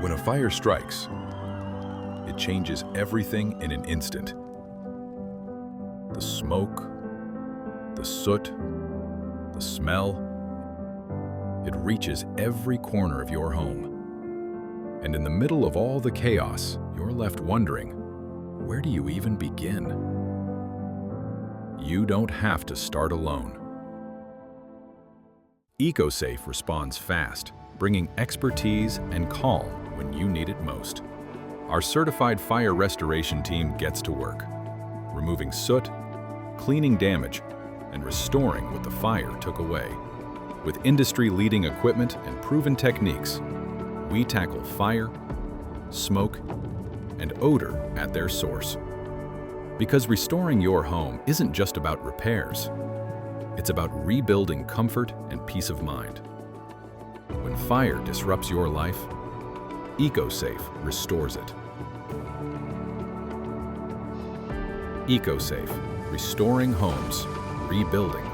When a fire strikes, it changes everything in an instant. The smoke, the soot, the smell, it reaches every corner of your home. And in the middle of all the chaos, you're left wondering, where do you even begin? You don't have to start alone. EcoSafe responds fast, bringing expertise and calm when you need it most. Our certified fire restoration team gets to work, removing soot, cleaning damage, and restoring what the fire took away. With industry-leading equipment and proven techniques, we tackle fire, smoke, and odor at their source. Because restoring your home isn't just about repairs, it's about rebuilding comfort and peace of mind. When fire disrupts your life, EcoSafe restores it. EcoSafe, restoring homes, rebuilding